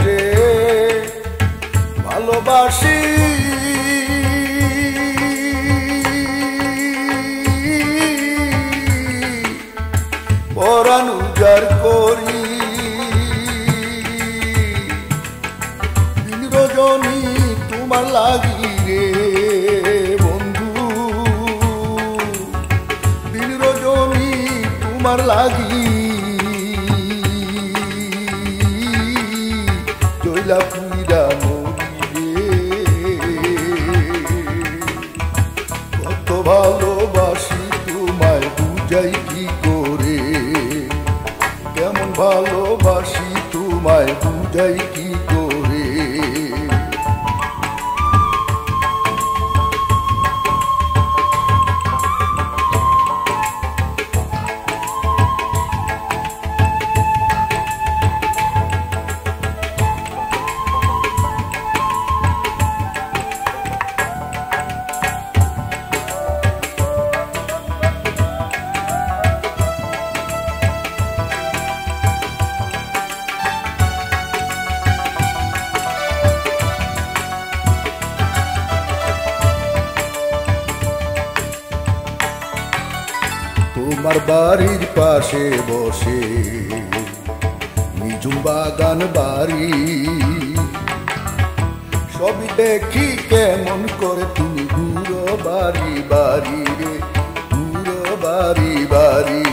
যে ভালোবাসি পরাণ উজাড় করি দিন রজনী তোমার লাগি রে বন্ধু দিন রজনী তোমার লাগি জয়লা পুইরা কত ভালোবাসি তোমায় বুঝাই কি করে কেমন ভালোবাসি তোমায় বুঝাই কি করে তোমার বাড়ির পাশে বসে নিজুম বাগান বাড়ি সবই দেখি কেমন করে তুমি ঘুরো বাড়ি বাড়ি রে ঘুরো বাড়ি বাড়ি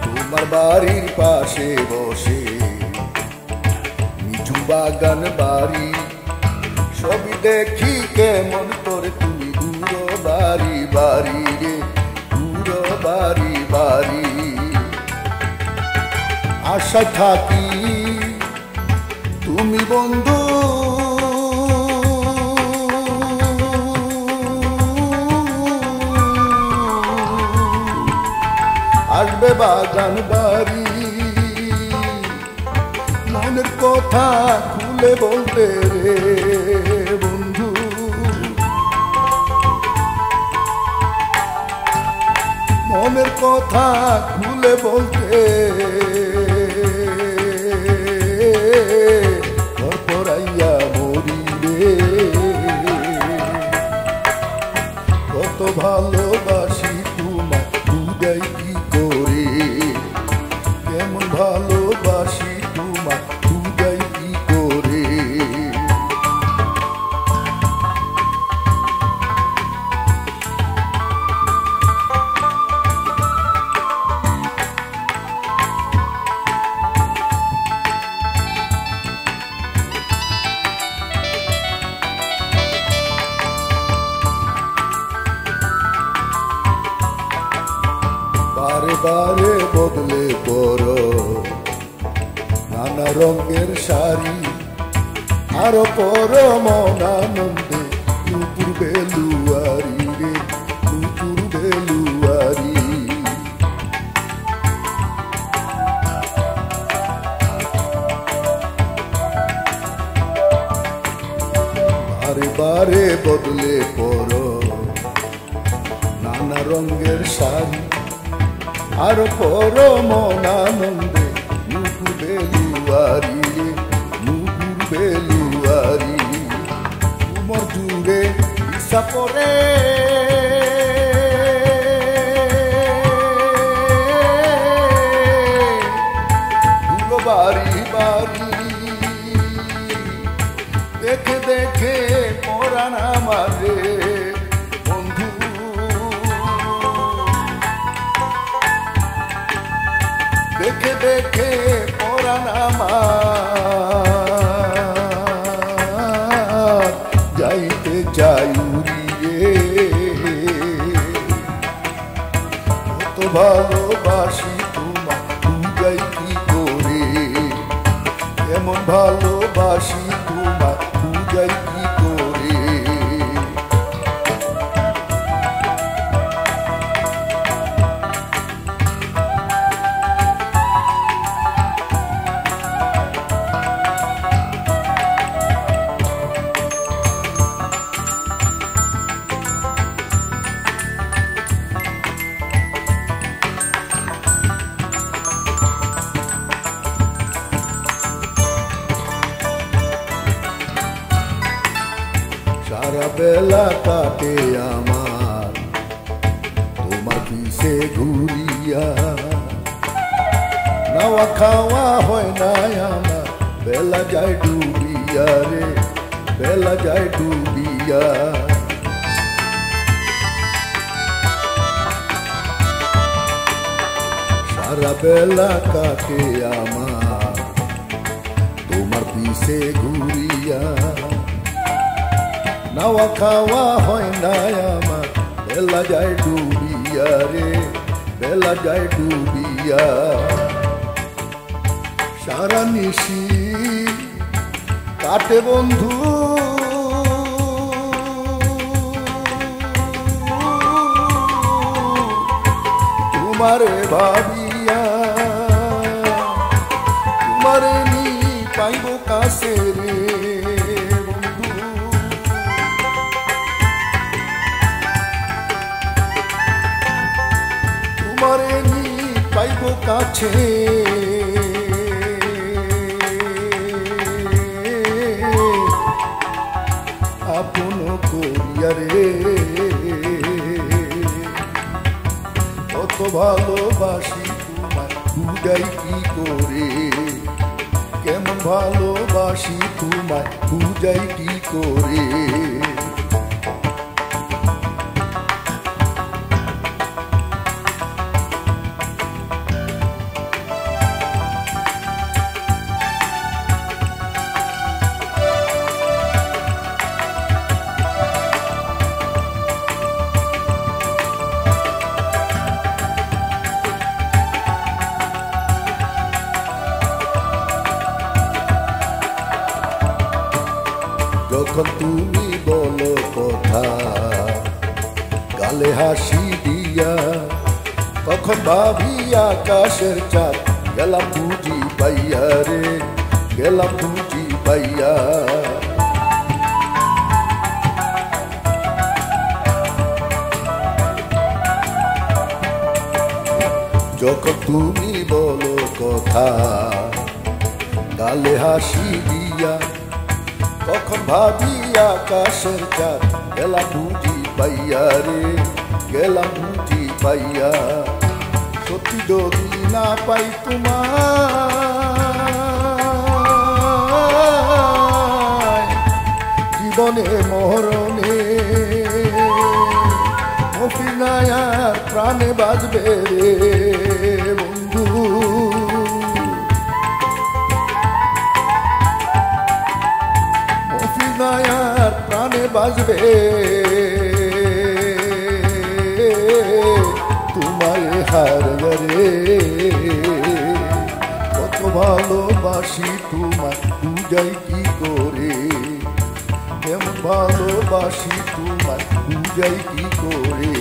তোমার বাড়ির পাশে বসে নিজুম বাগান বাড়ি সবই দেখি কেমন করে তুমি ঘুরো বাড়ি বাড়ি রে ঘুরো বাড়ি বাড়ি আশা থাকি তুমি বন্ধু আসবে বাগান বাড়ি মনের কথা খুলে বলতে রে বন্ধু মনের কথা খুলে বলতে পরাইয়া মরি রে কত ভালোবাসি তোমায় বুঝাই কি করে কেমন ভালোবাসি তোমায় বুঝাই কি করে বারে বারে বদলে পড়ো নানা রঙের শাড়ি আরো পরো মন আনন্দে নুপুর বেলুয়ারি রে নুপুর বেলুয়ারি বারে বারে বদলে পড়ো নানা রঙের শাড়ি আর পরো মন আনন্দে নুপুর বেলুয়ারি রে নুপুর বেলুয়ারি তোমার জুড়ে ইচ্ছা পরে ঘুরো বাড়ি বাড়ি দেখে দেখে পরাণ আমারে বন্ধু দেখে দেখে পরাণ আমার যাইতে চাই উড়িয়ে ভালোবাসি তোমায় বুঝাই কি করে, কেমন ভালোবাসি তোমায় বুঝাই কি করে। সারা বেলা কাটে আমার তোমার পিছে ঘুরিয়া, নাওয়া খাওয়া হয় না আমার, বেলা যায় ডুবিয়া রে, বেলা যায় ডুবিয়া। সারা বেলা কাটে আমার তোমার পিছে ঘুরিয়া, নাওয়া খাওয়া হয় না আমার, বেলা যায় ডুবিয়া রে, বেলা যায় ডুবিয়া। সারা নিশি কাটে বন্ধু তোমারে ভাবিয়া, তোমারে নি পাইব কাছে রে বন্ধু। তোমারে নি পাইব কাছে, আপন করিয়া রে। কত ভালোবাসি তোমায় বুঝাই কি করে, কেমন ভালোবাসি তোমায় বুঝাই কি করে। যখন তুমি বলো কথা গালে হাসি দিয়া, তখন ভাবি আকাশের চাঁদ গেলাম বুঝি পাইয়া রে, গেলাম বুঝি পাইয়া। যখন তুমি বলো কথা গালে হাসি দিয়া, তখন ভাবি আকাশের চাঁদ গেলাম বুঝি পাইয়া রে, গেলাম বুঝি পাইয়া। সত্যি যদি না পাই তোমায় জীবনে মরণে, মফিনায়ার প্রাণে বাজবে রে বন্ধু। মফিনায়ার প্রাণে বাজবে, তোমায় হারবে। কত ভালোবাসি তোমায় বুঝাই কি করে, কেমন ভালোবাসি তোমায় বুঝাই কি করে।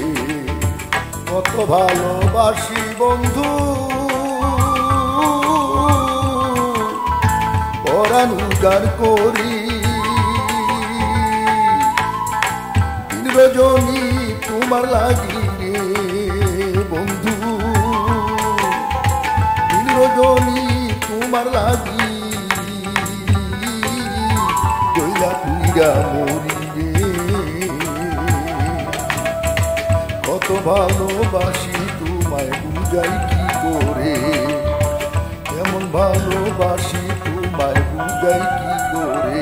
কত ভালোবাসি বন্ধু পরাণ উজাড় করি, দিন রজনী তোমার লাগি রে বন্ধু, দিন রজনী তোমার লাগি, জইলা পুইরা মরি রে। কত ভালোবাসি তোমায় বুঝাই কি করে, কেমন ভালোবাসি তোমায় বুঝাই কি করে।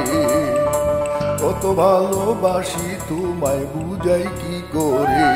কত ভালোবাসি তোমায় বুঝাই কি করে।